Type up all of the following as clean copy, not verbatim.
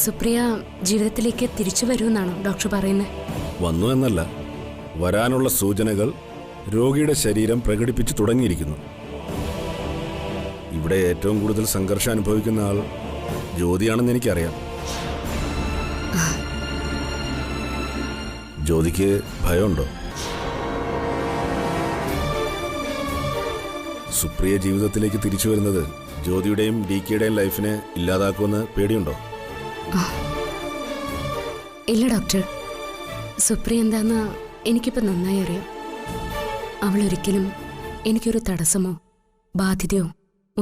സുപ്രിയ ജീവിതത്തിലേക്ക് തിരിച്ചു വരുമെന്നാണോ ഡോക്ടർ പറയുന്നത്? വന്നു എന്നല്ല, വരാനുള്ള സൂചനകൾ രോഗിയുടെ ശരീരം പ്രകടിപ്പിച്ചു തുടങ്ങിയിരിക്കുന്നു. ഇവിടെ ഏറ്റവും കൂടുതൽ സംഘർഷം അനുഭവിക്കുന്ന ആൾ ജ്യോതിയാണെന്ന് എനിക്കറിയാം. ജ്യോതിക്ക് ഭയമുണ്ടോ? സുപ്രിയ ജീവിതത്തിലേക്ക് തിരിച്ചു വരുന്നത് ജ്യോതിയുടെയും DKയുടെയും ലൈഫിനെ ഇല്ലാതാക്കുമെന്ന് പേടിയുണ്ടോ? ഇല്ല ഡോക്ടർ, സുപ്രിയ എന്താന്ന് എനിക്കിപ്പോൾ നന്നായി അറിയാം. അവൾ ഒരിക്കലും എനിക്കൊരു തടസ്സമോ ബാധ്യതയോ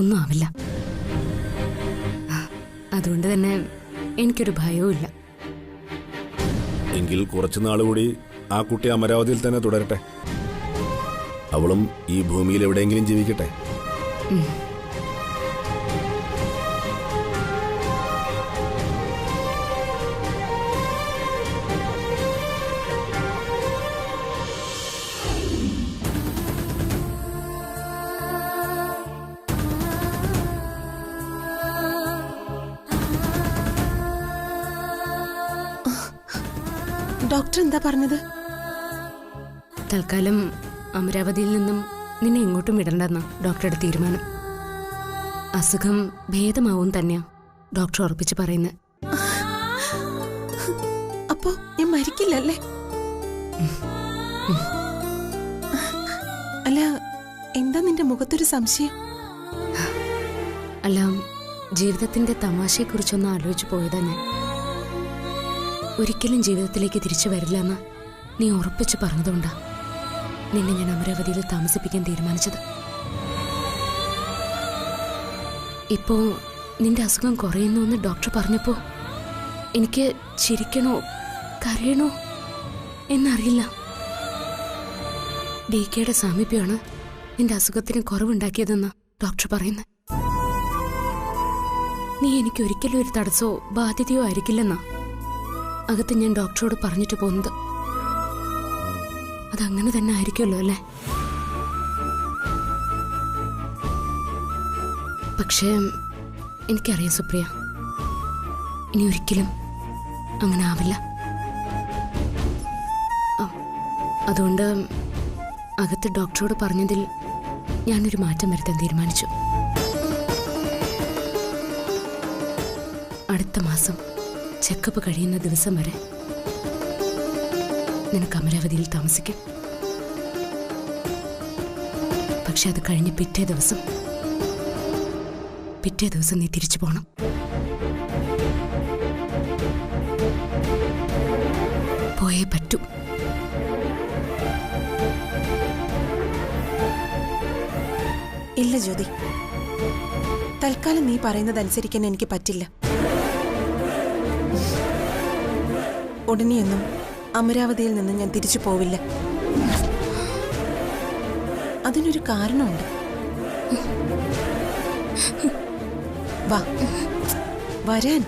ഒന്നും ആവില്ല. അതുകൊണ്ട് തന്നെ എനിക്കൊരു ഭയവും ഇല്ല. എങ്കിൽ കുറച്ചു നാളുകൂടി ആ കുട്ടി അമരാവതിയിൽ തന്നെ തുടരട്ടെ. അവളും ഈ ഭൂമിയിൽ എവിടെയെങ്കിലും ജീവിക്കട്ടെ. ഡോക്ടർ എന്താ പറഞ്ഞത്? തൽക്കാലം അമരാവതിയിൽ നിന്നും നിന്നെ എങ്ങോട്ടും വിടണ്ടെന്നാ ഡോക്ടറുടെ തീരുമാനം. അസുഖം ഭേദമാവും തന്നെയാ ഡോക്ടർ ഉറപ്പിച്ച് പറയുന്നത്. അപ്പോ ഞാൻ മരിക്കില്ലല്ലേ? അല്ല, എന്താ നിന്റെ മുഖത്തൊരു സംശയം? അല്ല, ജീവിതത്തിന്റെ തമാശയെക്കുറിച്ചൊന്ന് ആലോചിച്ചു പോയതാ ഞാൻ. ഒരിക്കലും ജീവിതത്തിലേക്ക് തിരിച്ചു വരില്ലെന്ന് നീ ഉറപ്പിച്ച് പറഞ്ഞതുകൊണ്ടാ നിന്നെ ഞാൻ അമരാവതിയിൽ താമസിപ്പിക്കാൻ തീരുമാനിച്ചത്. ഇപ്പോ നിന്റെ അസുഖം കുറയുന്നു എന്ന് ഡോക്ടർ പറഞ്ഞപ്പോ എനിക്ക് ചിരിക്കണോ കരയണോ എന്നറിയില്ല. DKയുടെ സാമീപ്യമാണ് നിന്റെ അസുഖത്തിന് കുറവുണ്ടാക്കിയതെന്ന് ഡോക്ടർ പറയുന്നത്. നീ എനിക്ക് ഒരിക്കലും ഒരു തടസ്സമോ ബാധ്യതയോ ആയിരിക്കില്ലെന്നാ അകത്ത് ഞാൻ ഡോക്ടറോട് പറഞ്ഞിട്ട് പോകുന്നത്. അതങ്ങനെ തന്നെ ആയിരിക്കുമല്ലോ അല്ലേ? പക്ഷേ എനിക്കറിയാം സുപ്രിയ, ഇനി ഒരിക്കലും അങ്ങനെ ആവില്ല. അതുകൊണ്ട് അകത്ത് ഡോക്ടറോട് പറഞ്ഞതിൽ ഞാനൊരു മാറ്റം വരുത്താൻ തീരുമാനിച്ചു. അടുത്ത മാസം ചെക്കപ്പ് കഴിയുന്ന ദിവസം വരെ നിനക്ക് അമരാവതിയിൽ താമസിക്കും. പക്ഷെ അത് കഴിഞ്ഞ് പിറ്റേ ദിവസം നീ തിരിച്ചു പോണം. പോയേ പറ്റൂ. ഇല്ല ജ്യോതി, തൽക്കാലം നീ പറയുന്നതനുസരിക്കാൻ എനിക്ക് പറ്റില്ല. ഉടനെയൊന്നും അമരാവതിയിൽ നിന്ന് ഞാൻ തിരിച്ചു പോവില്ല. അതിനൊരു കാരണമുണ്ട്. വാ, വരാൻ.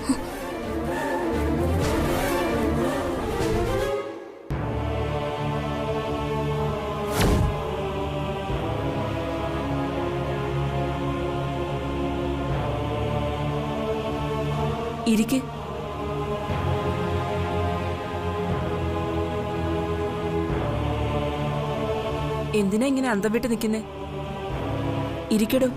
ഇരിക്ക്. എന്തിനാ ഇങ്ങനെ അന്തം വിട്ട് നിൽക്കുന്നേ? ഇരിക്കടോ.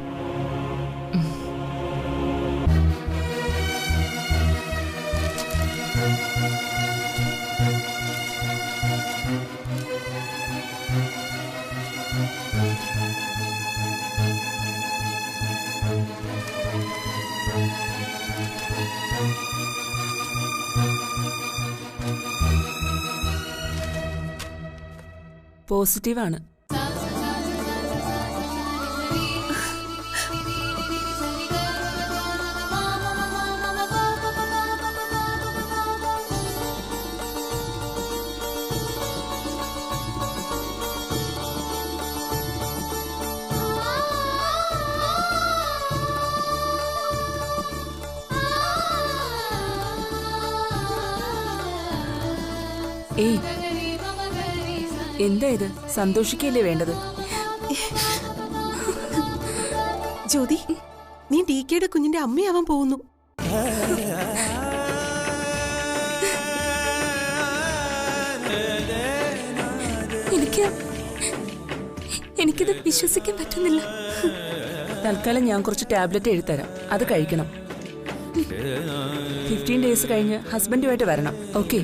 പോസിറ്റീവാണ്. ഏയ്, എന്താ ഇത്? സന്തോഷിക്കല്ലേ വേണ്ടത്? ജ്യോതി, നീ DKയുടെ കുഞ്ഞിന്റെ അമ്മയാവാൻ പോകുന്നു. എനിക്കിത് വിശ്വസിക്കാൻ പറ്റുന്നില്ല. തൽക്കാലം ഞാൻ കുറച്ച് ടാബ്ലറ്റ് എഴുതരാം, അത് കഴിക്കണം. 15 ഡേയ്സ് കഴിഞ്ഞ് ഹസ്ബൻഡുമായിട്ട് വരണം. ഓക്കെ?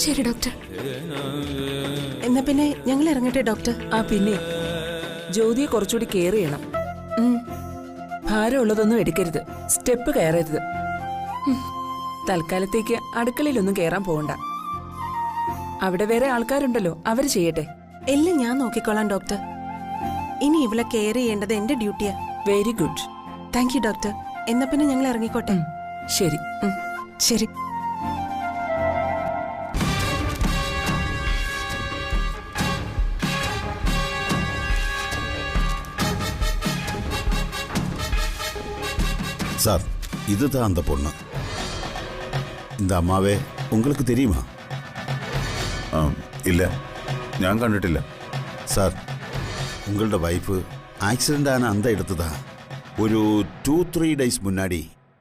ശരി ഡോക്ടർ. എന്നാ പിന്നെ ഞങ്ങൾ ഇറങ്ങട്ടെ ഡോക്ടർ. ആ പിന്നെ ജ്യോതിയെ കുറച്ചുകൂടി കെയർ ചെയ്യണം. ഭാരമുള്ളതൊന്നും എടുക്കരുത്, സ്റ്റെപ്പ് കയറരുത്. തൽക്കാലത്തേക്ക് അടുക്കളയിലൊന്നും കയറാൻ പോകണ്ട. അവിടെ വേറെ ആൾക്കാരുണ്ടല്ലോ, അവര് ചെയ്യട്ടെ. എല്ലാം ഞാൻ നോക്കിക്കോളാം ഡോക്ടർ. ഇനി ഇവളെ കെയർ ചെയ്യേണ്ടത് എന്റെ ഡ്യൂട്ടിയാ. Very good. Thank you doctor. എന്നാ പിന്നെ ഞങ്ങൾ ഇറങ്ങിക്കോട്ടെ. ശരി. ശരി. சார், இதுதான் அந்த பொண்ணு. இந்த அம்மாவே உங்களுக்கு தெரியுமா? ഇല്ല, ഞാൻ കണ്ടിട്ടില്ല. சார், உங்களோட வைஃபு ஆக்சிடென்ட் ஆன அந்த இடத்து தான் ஒரு 2-3 டேஸ் முன்னாடி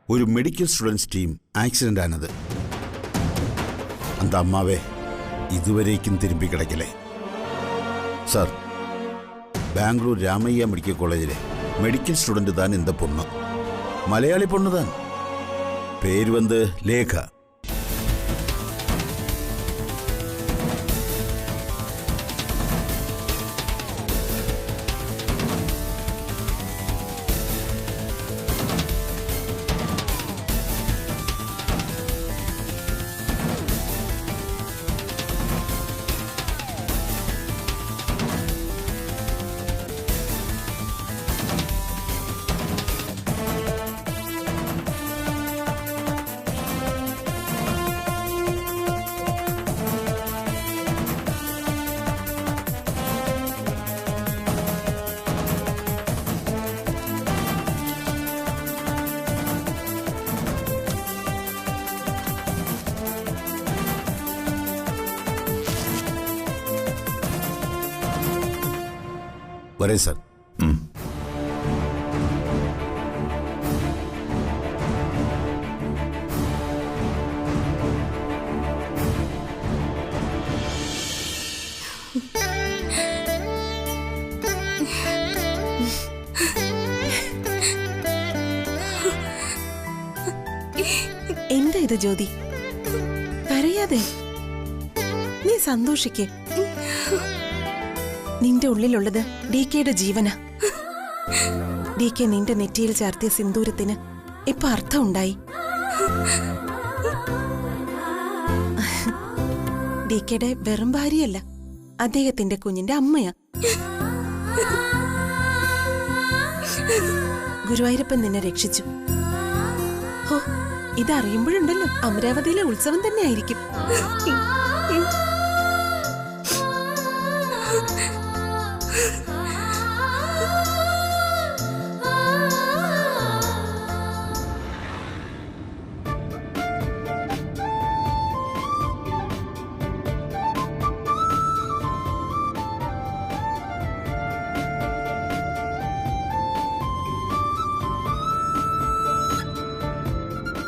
ஒரு மெடிக்கல் ஸ்டூடெண்ட்ஸ் டீம் ஆக்சிடென்ட் ஆனது. அந்த அம்மாவே இதுவரைக்கும் திரும்பி கிடைக்கல. சார், பெங்களூர் ராமையா மெடிக்கல் காலேஜிலே மெடிக்கல் ஸ்டூடெண்ட் தான் இந்த பொண்ணு. மலையாளி பொண்ணு தான். பேர் வந்து லேகா. வரேன் சார். എന്താ ഇത് ജ്യോതി? കരയാതെ, നീ സന്തോഷിക്കേ. നിന്റെ ഉള്ളിലുള്ളത് DKയുടെ ജീവന. DK നിന്റെ നെറ്റിയിൽ ചാർത്തിയ സിന്ദൂരത്തിന് ഇപ്പൊ അർത്ഥം ഉണ്ടായി. DKയുടെ വെറും ഭാര്യയല്ല, അദ്ദേഹത്തിന്റെ കുഞ്ഞിന്റെ അമ്മയാ. ഗുരുവായൂരപ്പൻ നിന്നെ രക്ഷിച്ചു. ഓ, ഇതറിയുമ്പോഴുണ്ടല്ലോ അമരാവതിയിലെ ഉത്സവം തന്നെ ആയിരിക്കും.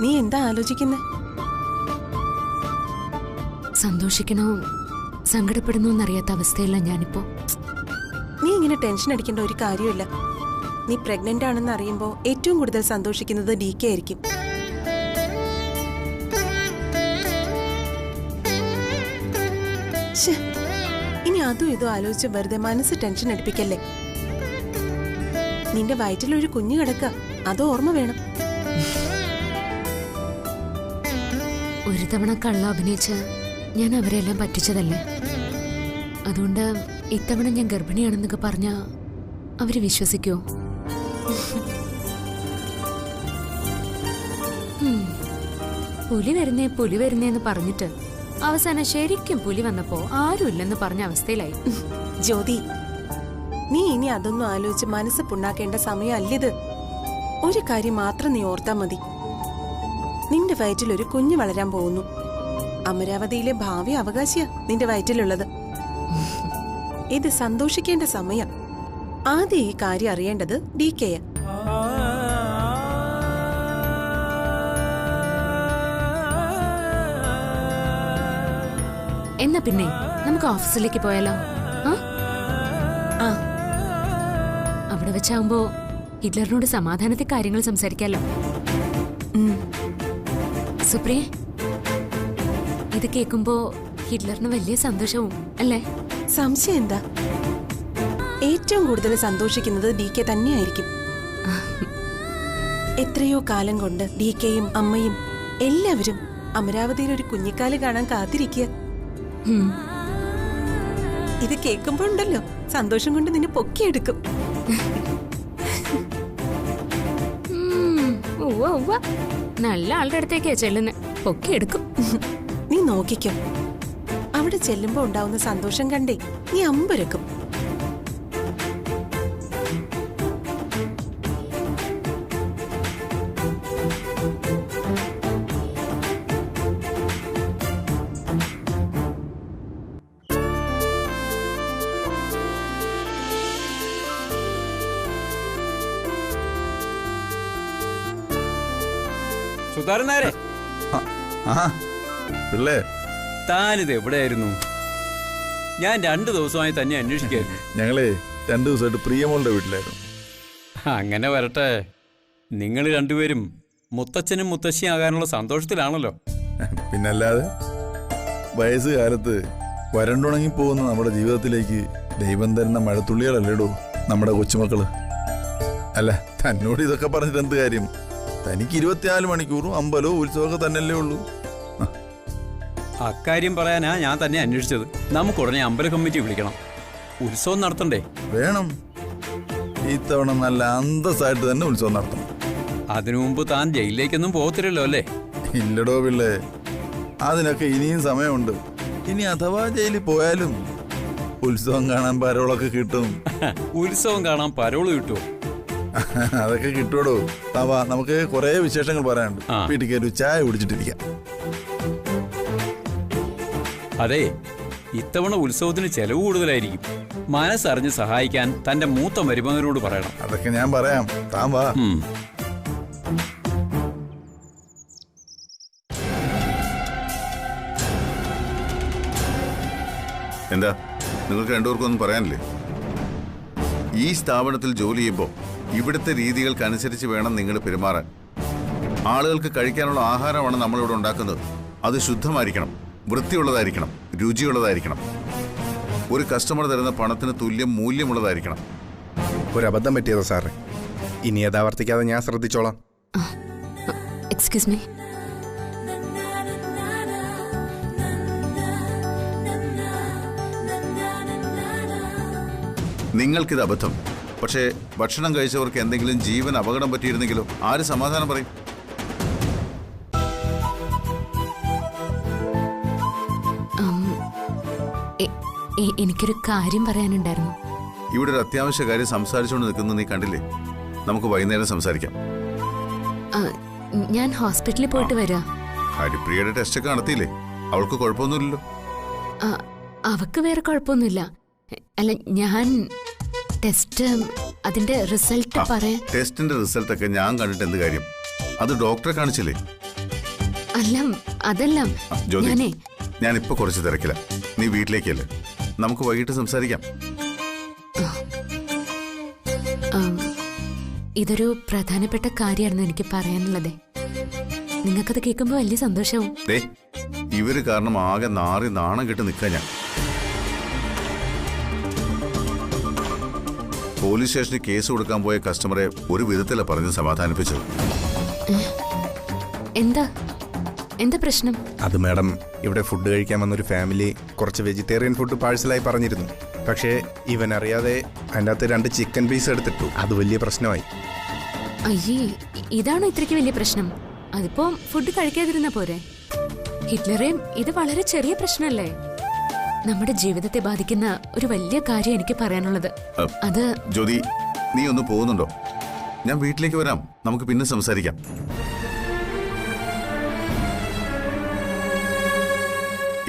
നീ എന്താ ആലോചിക്കുന്നേ? സന്തോഷിക്കണോ സങ്കടപ്പെടണോ എന്നറിയാത്ത അവസ്ഥയല്ല ഞാനിപ്പോ. നീ ഇങ്ങനെ ടെൻഷൻ അടിക്കേണ്ട ഒരു കാര്യമില്ല. നീ പ്രഗ്നന്റ് ആണെന്ന് അറിയുമ്പോ ഏറ്റവും കൂടുതൽ സന്തോഷിക്കുന്നത് DK ആയിരിക്കും. ഇനി അതും ഇതും ആലോചിച്ച് വെറുതെ മനസ്സ് ടെൻഷൻ അടിപ്പിക്കല്ലേ. നിന്റെ വയറ്റിലൊരു കുഞ്ഞു കിടക്കുക, അത് ഓർമ്മ വേണം. ഒരു തവണ കള്ള അഭിനയിച്ച് ഞാൻ അവരെല്ലാം പറ്റിച്ചതല്ലേ. അതുകൊണ്ട് ഇത്തവണ ഞാൻ ഗർഭിണിയാണെന്നൊക്കെ പറഞ്ഞ അവര് വിശ്വസിക്കോ? പുലി വരുന്നേന്ന് പറഞ്ഞിട്ട് അവസാനം ശരിക്കും പുലി വന്നപ്പോ ആരുമില്ലെന്ന് പറഞ്ഞ അവസ്ഥയിലായി. ജ്യോതി, നീ ഇനി അതൊന്നും ആലോചിച്ച് മനസ്സ് പുണ്ണാക്കേണ്ട സമയമല്ലിത്. ഒരു കാര്യം മാത്രം നീ ഓർത്താ മതി. നിന്റെ വയറ്റിൽ ഒരു കുഞ്ഞ് വളരാൻ പോകുന്നു. അമരാവതിയിലെ ഭാവി അവകാശിയാ നിന്റെ വയറ്റിലുള്ളത്. ഇത് സന്തോഷിക്കേണ്ട സമയം. ആദ്യം ഈ കാര്യം അറിയേണ്ടത് DKയാ. എന്നാ പിന്നെ നമുക്ക് ഓഫീസിലേക്ക് പോയാലോ? ആ ആ അവിടെ വെച്ചാവുമ്പോ ഹിറ്റ്ലറിനോട് സമാധാനത്തെ കാര്യങ്ങൾ സംസാരിക്കാലോ. സുപ്രിയ, ഇത് കേൾക്കുമ്പോ ഹിറ്റ്ലറിന് വലിയ സന്തോഷവും അല്ലേ? സംശയം എന്താ? ഏറ്റവും കൂടുതൽ സന്തോഷിക്കുന്നത് DK തന്നെയായിരിക്കും. എത്രയോ കാലം കൊണ്ട് DKയും അമ്മയും എല്ലാവരും അമരാവതിയിൽ ഒരു കുഞ്ഞിക്കാല് കാണാൻ കാത്തിരിക്കുക. ഇത് കേൾക്കുമ്പോ ഉണ്ടല്ലോ സന്തോഷം കൊണ്ട് നിന്നെ പൊക്കിയെടുക്കും. നല്ല ആളുടെ അടുത്തേക്കാ ചെല്ലുന്നെ, പൊക്കിയെടുക്കും. നീ നോക്കിക്കോ, അവിടെ ചെല്ലുമ്പോ ഉണ്ടാവുന്ന സന്തോഷം കണ്ടേ നീ അമ്പരക്കും. സുധാരനാരെ, പിള്ളേ, താനിത് എവിടെയായിരുന്നു? ഞാൻ 2 ദിവസമായി തന്നെ അന്വേഷിക്കായിരുന്നു. ഞങ്ങളെ 2 ദിവസമായിട്ട് പ്രിയമോളുടെ വീട്ടിലായിരുന്നു. അങ്ങനെ വരട്ടെ. നിങ്ങൾ രണ്ടുപേരും മുത്തച്ഛനും മുത്തശ്ശിയും ആകാനുള്ള സന്തോഷത്തിലാണല്ലോ. പിന്നല്ലാതെ വയസ്സുകാലത്ത് വരണ്ടുണങ്ങി പോകുന്ന നമ്മുടെ ജീവിതത്തിലേക്ക് ദൈവം തരുന്ന മഴത്തുള്ളികളല്ലേടോ നമ്മുടെ കൊച്ചുമക്കള്. അല്ല, തന്നോട് ഇതൊക്കെ പറഞ്ഞിട്ട് എന്ത് കാര്യം? തനിക്ക് 24 മണിക്കൂറും അമ്പലവും ഉത്സവമൊക്കെ തന്നെയല്ലേ ഉള്ളൂ. അക്കാര്യം പറയാനാ ഞാൻ തന്നെ അന്വേഷിച്ചത്. നമുക്കുടനെ അമ്പല കമ്മിറ്റി വിളിക്കണം, ഉത്സവം നടത്തണ്ടേ? വേണം. ഇത്തവണ നല്ല അന്തസ്സായിട്ട് തന്നെ ഉത്സവം നടത്തണം. അതിനു മുമ്പ് താൻ ജയിലിലേക്കൊന്നും പോകത്തില്ലല്ലോ അല്ലേ? ഇല്ലടോ പിള്ളേ, അതിനൊക്കെ ഇനിയും സമയമുണ്ട്. ഇനി അഥവാ ജയിലിൽ പോയാലും ഉത്സവം കാണാൻ പരോളൊക്കെ കിട്ടും. ഉത്സവം കാണാൻ പരോള് കിട്ടുമോ? അതൊക്കെ കിട്ടുവടോ. താവാ, നമുക്ക് കുറെ വിശേഷങ്ങൾ പറയാനുണ്ട്. വീട്ടിൽ കയറി ചായ കുടിച്ചിട്ടിരിക്കാം. അതെ, ഇത്തവണ ഉത്സവത്തിന് ചെലവ് കൂടുതലായിരിക്കും. മനസ്സറിഞ്ഞ് സഹായിക്കാൻ തന്റെ മൂത്ത മരുമകനോട് പറയണം. അതൊക്കെ ഞാൻ പറയാം, താൻ വാ. എന്താ നിങ്ങൾക്ക് രണ്ടുപേർക്കൊന്നും പറയാനില്ലേ? ഈ സ്ഥാപനത്തിൽ ജോലി ചെയ്യുമ്പോൾ ഇവിടുത്തെ രീതികൾക്കനുസരിച്ച് വേണം നിങ്ങൾ പെരുമാറാൻ. ആളുകൾക്ക് കഴിക്കാനുള്ള ആഹാരമാണ് നമ്മളിവിടെ ഉണ്ടാക്കുന്നത്. അത് ശുദ്ധമായിരിക്കണം, വൃത്തിയുള്ളതായിരിക്കണം, രുചിയുള്ളതായിരിക്കണം. ഒരു കസ്റ്റമർ തരുന്ന പണത്തിന് തുല്യം മൂല്യമുള്ളതായിരിക്കണം. ഒരു അബദ്ധം പറ്റിയതോ സാറേ? ഇനി അത് ആവർത്തിക്കാതെ ഞാൻ ശ്രദ്ധിച്ചോളാം. Excuse me. നിങ്ങൾക്കിത് അബദ്ധം. പക്ഷേ ഭക്ഷണം കഴിച്ചവർക്ക് എന്തെങ്കിലും ജീവൻ അപകടം പറ്റിയിരുന്നെങ്കിലോ ആര് സമാധാനം പറയും? എനിക്കൊരു കാര്യം പറയാനുണ്ടായിരുന്നു. ഇവിടെ ഒരു അത്യാവശ്യ കാര്യം സംസാരിച്ചുകൊണ്ട് നിൽക്കുന്നത് നീ കണ്ടില്ലേ? നമുക്ക് വൈകുന്നേരം സംസാരിക്കാം. ഞാൻ ഹോസ്പിറ്റലിൽ പോയിട്ട് വരാം. ഹരിപ്രിയയുടെ ടെസ്റ്റ് ഒക്കെ നടത്തിയില്ലേ? അവൾക്ക് കുഴപ്പമൊന്നുമില്ലല്ലോ? അവക്ക് വേറെ കുഴപ്പമൊന്നുമില്ല. അല്ല, ഞാൻ ടെസ്റ്റ് അതിന്റെ റിസൾട്ട് പറയാൻ. ടെസ്റ്റിന്റെ റിസൾട്ട് ഒക്കെ ഞാൻ കണ്ടിട്ട് എന്ത് കാര്യം? അത് ഡോക്ടറെ കാണിച്ചില്ലേ? അല്ല, അതല്ല. ജ്യോതി, ഞാനിപ്പോ കുറച്ച് തിരക്കില്ല. നീ വീട്ടിലേക്കല്ലേ? നമുക്ക് വൈകിട്ട് സംസാരിക്കാം. ഇതൊരു പ്രധാനപ്പെട്ട കാര്യമാണെന്ന് എനിക്ക് പറയാനുള്ളത്. നിങ്ങൾക്കത് കേൾക്കുമ്പോ വലിയ സന്തോഷവും. ഇവര് കാരണം ആകെ നാറി നാണം കെട്ട് നിൽക്കാൻ ഞാൻ. പോലീസ് സ്റ്റേഷനിൽ കേസ് കൊടുക്കാൻ പോയ കസ്റ്റമറെ ഒരു വിധത്തില പറഞ്ഞ് സമാധാനിപ്പിച്ചത്. എന്താ പ്രശ്നം? അത് മാഡം, ഇവിടെ ഫുഡ് കഴിക്കാൻ വന്നൊരു ഫാമിലി കുറച്ച് വെജിറ്റേറിയൻ ഫുഡ് പാഴ്സലായി പറഞ്ഞിരുന്നു. പക്ഷേ ഇവൻ അറിയാതെ അതിൻ്റെ അകത്ത് 2 ചിക്കൻ പീസ് എടുത്തിട്ടു. അത് വലിയ പ്രശ്നമായി. അയ്യേ, ഇതാണോ ഇത്രയ്ക്ക് വലിയ പ്രശ്നം? അതിപ്പോ ഫുഡ് കഴിക്കാതിരുന്ന പോരെ? ഹിറ്റ്ലറേയും ഇത് വളരെ ചെറിയ പ്രശ്നമല്ലേ? നമ്മുടെ ജീവിതത്തെ ബാധിക്കുന്ന ഒരു വലിയ കാര്യം എനിക്ക് പറയാനുള്ളത്. അത് ജ്യോതി, നീ ഒന്ന് പോകുന്നുണ്ടോ? ഞാൻ വീട്ടിലേക്ക് വരാം, നമുക്ക് പിന്നെ സംസാരിക്കാം.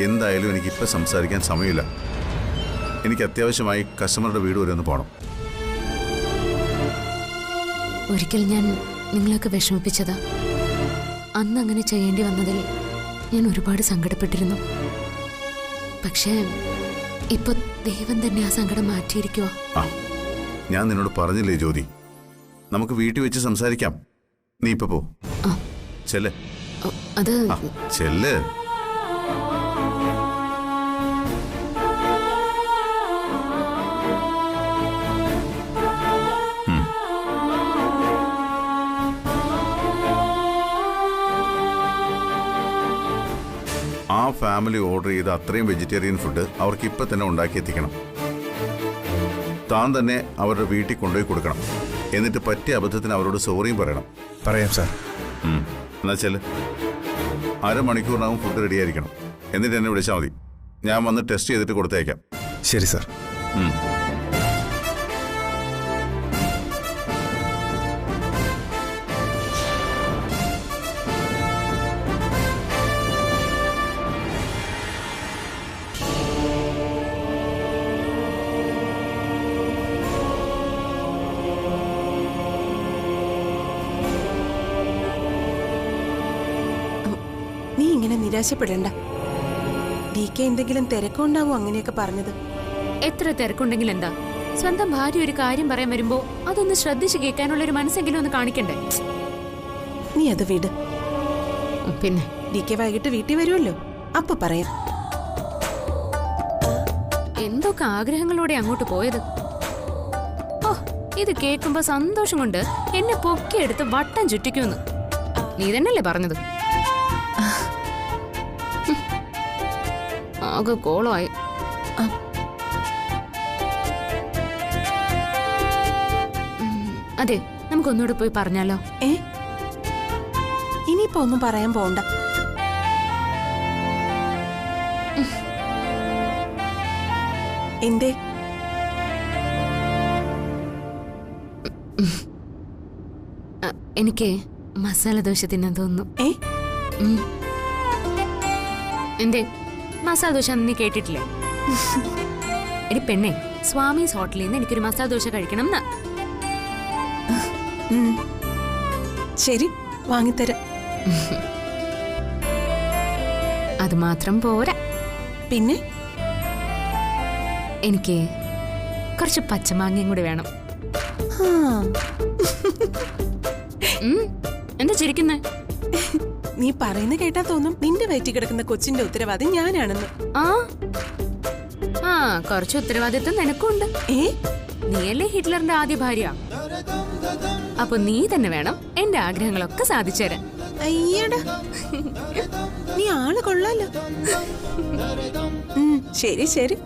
എന്തായാലും എനിക്കിപ്പോൾ സംസാരിക്കാൻ സമയമില്ല. എനിക്ക് അത്യാവശ്യമായി കസ്റ്റമറുടെ വീട് വരെ ഒന്ന് പോകണം. ഒരിക്കൽ ഞാൻ നിങ്ങളൊക്കെ വിഷമിപ്പിച്ചതാ. അന്ന് അങ്ങനെ ചെയ്യേണ്ടി വന്നതിൽ ഞാൻ ഒരുപാട് സങ്കടപ്പെട്ടിരുന്നു. പക്ഷേ ഇപ്പൊ ദൈവം തന്നെ ആ സങ്കടം മാറ്റിയിരിക്കുവോ? ആ, ഞാൻ നിന്നോട് പറഞ്ഞില്ലേ ജ്യോതി, നമുക്ക് വീട്ടിൽ വെച്ച് സംസാരിക്കാം. നീ ഇപ്പൊ പോ. ചെല്ല്. അത് ചെല്ല്. ആ ഫാമിലി ഓർഡർ ചെയ്ത അത്രയും വെജിറ്റേറിയൻ ഫുഡ് അവർക്ക് ഇപ്പൊ തന്നെ ഉണ്ടാക്കി എത്തിക്കണം. താൻ തന്നെ അവരുടെ വീട്ടിൽ കൊണ്ടുപോയി കൊടുക്കണം. എന്നിട്ട് പറ്റിയ അബദ്ധത്തിന് അവരോട് സോറിയും പറയണം. പറയാം സാർ. എന്നാ ചെല്ല്. 1/2 മണിക്കൂറിനകം ഫുഡ് റെഡി ആയിരിക്കണം. എന്നിട്ട് എന്നെ വിളിച്ചാൽ മതി. ഞാൻ വന്ന് ടെസ്റ്റ് ചെയ്തിട്ട് കൊടുത്തേക്കാം. ശരി സാർ. നീ ഇങ്ങനെ നിരാശപ്പെടണ്ട. DK എന്തെങ്കിലും തിരക്കുണ്ടാവും അങ്ങനെയൊക്കെ പറഞ്ഞത്. എത്ര തിരക്കുണ്ടെങ്കിൽ എന്താ, സ്വന്തം ഭാര്യ ഒരു കാര്യം പറയാൻ വരുമ്പോ അതൊന്ന് ശ്രദ്ധിച്ചു കേൾക്കാനുള്ള ഒരു മനസ്സെങ്കിലും ഒന്ന് കാണിക്കണ്ടേ? നീ അത് വിട്. പിന്നെ DK വൈകിട്ട് വീട്ടിൽ വരുമല്ലോ, അപ്പൊ പറയാം. എന്തൊക്കെ ആഗ്രഹങ്ങളോടെ അങ്ങോട്ട് പോയത്. ഓ, ഇത് കേൾക്കുമ്പോ സന്തോഷം കൊണ്ട് എന്നെ പൊക്കിയെടുത്ത് വട്ടം ചുറ്റിക്കുമെന്ന് നീ തന്നെയല്ലേ പറഞ്ഞത്? ആകെ കോളമായി. അതെ, നമുക്കൊന്നുകൂടെ പോയി പറഞ്ഞാലോ? ഇനിയിപ്പോ ഒന്നും പറയാൻ പോണ്ട. എന്തേ? എനിക്ക് മസാല ദോശ തിന്നാൻ തോന്നുന്നു. എന്തേ മസാല ദോശ നീ കേട്ടിട്ടില്ലേ? എടി പെണ്ണെ, സ്വാമീസ് ഹോട്ടലിൽ നിന്ന് എനിക്കൊരു മസാല ദോശ കഴിക്കണം എന്ന്. ശരി, വാങ്ങിത്തരാം. അത് മാത്രം പോരാ, പിന്നെ എനിക്ക് കുറച്ച് പച്ചമാങ്ങയും കൂടി വേണം. എന്താ ചിരിക്കുന്നേ? നീ പറയുന്ന കേട്ടാ തോന്നും നിന്റെ വയറ്റിൽ കിടക്കുന്ന കൊച്ചിന്റെ ഉത്തരവാദി ഞാനാണെന്ന്. ആ കുറച്ച് ഉത്തരവാദിത്വം നിനക്കുണ്ട്. നീയല്ലേ ഹിറ്റ്ലറിന്റെ ആദ്യ ഭാര്യ. അപ്പൊ നീ തന്നെ വേണം എന്റെ ആഗ്രഹങ്ങളൊക്കെ സാധിച്ചു തരാൻ. അയ്യടാ, നീ ആള് കൊള്ളാലോ. ശരി ശരി.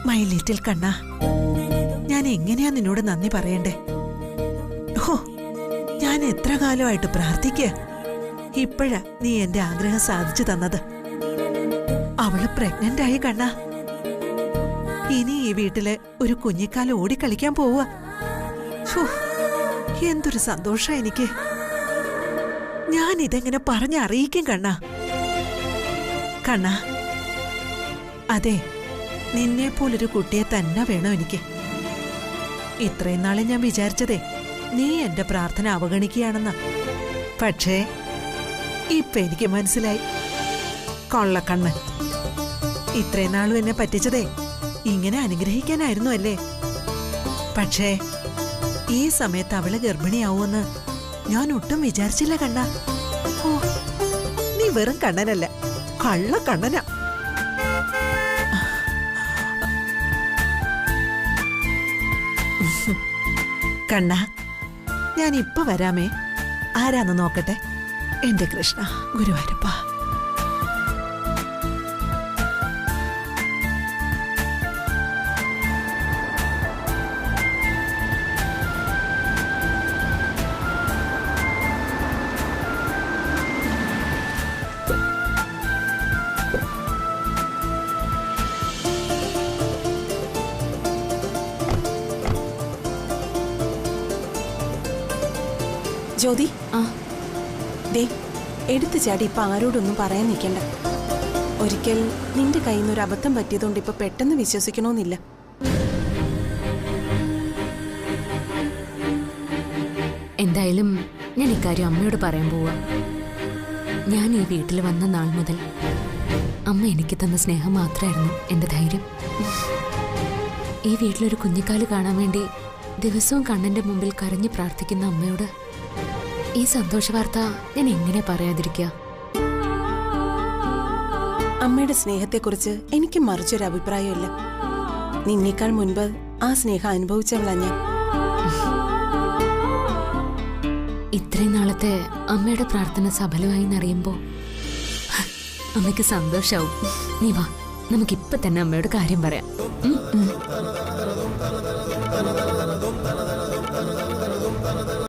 മൈ ലിറ്റിൽ കണ്ണ, ഞാൻ എങ്ങനെയാ നിന്നോട് നന്ദി പറയണ്ടേ? ഓ, ഞാൻ എത്ര കാലമായിട്ട് പ്രാർത്ഥിക്കുക. ഇപ്പോഴാ നീ എന്റെ ആഗ്രഹം സാധിച്ചു തന്നത്. അവള് പ്രഗ്നന്റ് ആയി കണ്ണ. ഇനി ഈ വീട്ടില് ഒരു കുഞ്ഞിക്കാലം ഓടിക്കളിക്കാൻ പോവുക. എന്തൊരു സന്തോഷം എനിക്ക്. ഞാൻ ഇതെങ്ങനെ പറഞ്ഞറിയിക്കും കണ്ണ. കണ്ണ, അതെ, നിന്നെ പോലൊരു കുട്ടിയെ തന്നെ വേണം എനിക്ക്. ഇത്രയും നാളെ ഞാൻ വിചാരിച്ചതേ നീ എന്റെ പ്രാർത്ഥന അവഗണിക്കുകയാണെന്ന. പക്ഷേ ഇപ്പൊ എനിക്ക് മനസ്സിലായി. കൊള്ളക്കണ്ണ്, ഇത്രയും നാളും എന്നെ പറ്റിച്ചതേ ഇങ്ങനെ അനുഗ്രഹിക്കാനായിരുന്നു അല്ലേ? പക്ഷേ ഈ സമയത്ത് അവള് ഗർഭിണിയാവുമെന്ന് ഞാൻ ഒട്ടും വിചാരിച്ചില്ല കണ്ണ. ഓ, നീ വെറും കണ്ണനല്ല, കള്ളക്കണ്ണനാ. കണ്ണ, ഞാൻ ഇപ്പൊ വരാമേ. ആരാന്ന് നോക്കട്ടെ. എന്റെ കൃഷ്ണ ഗുരുവായൂരപ്പ. ജ്യോതി, ആ ദേ എടുത്തു ചാടി ഇപ്പൊ ആരോടൊന്നും പറയാൻ നിൽക്കണ്ട. ഒരിക്കൽ നിന്റെ കയ്യിൽ നിന്ന് ഒരു അബദ്ധം പറ്റിയതുകൊണ്ട് ഇപ്പൊ പെട്ടെന്ന് വിശ്വസിക്കണമെന്നില്ല. എന്തായാലും ഞാൻ ഇക്കാര്യം അമ്മയോട് പറയാൻ പോവാ. ഞാൻ ഈ വീട്ടിൽ വന്ന നാൾ മുതൽ അമ്മ എനിക്ക് തന്ന സ്നേഹം മാത്രമായിരുന്നു എന്റെ ധൈര്യം. ഈ വീട്ടിലൊരു കുഞ്ഞിക്കാല് കാണാൻ വേണ്ടി ദിവസവും കണ്ണന്റെ മുമ്പിൽ കരഞ്ഞു പ്രാർത്ഥിക്കുന്ന അമ്മയോട് ഈ സന്തോഷ വാർത്ത ഞാൻ എങ്ങനെ പറയാതിരിക്കുക? അമ്മയുടെ സ്നേഹത്തെക്കുറിച്ച് എനിക്ക് മറിച്ചൊരു അഭിപ്രായമില്ല. നിന്നേക്കാൾ മുൻപ് ആ സ്നേഹം അനുഭവിച്ചവളാ ഞാൻ. ഇത്രയും നാളത്തെ അമ്മയുടെ പ്രാർത്ഥന സഫലമായി എന്നറിയുമ്പോ അമ്മയ്ക്ക് സന്തോഷാവും. നീ വാ, നമുക്കിപ്പൊ തന്നെ അമ്മയോട് കാര്യം പറയാം.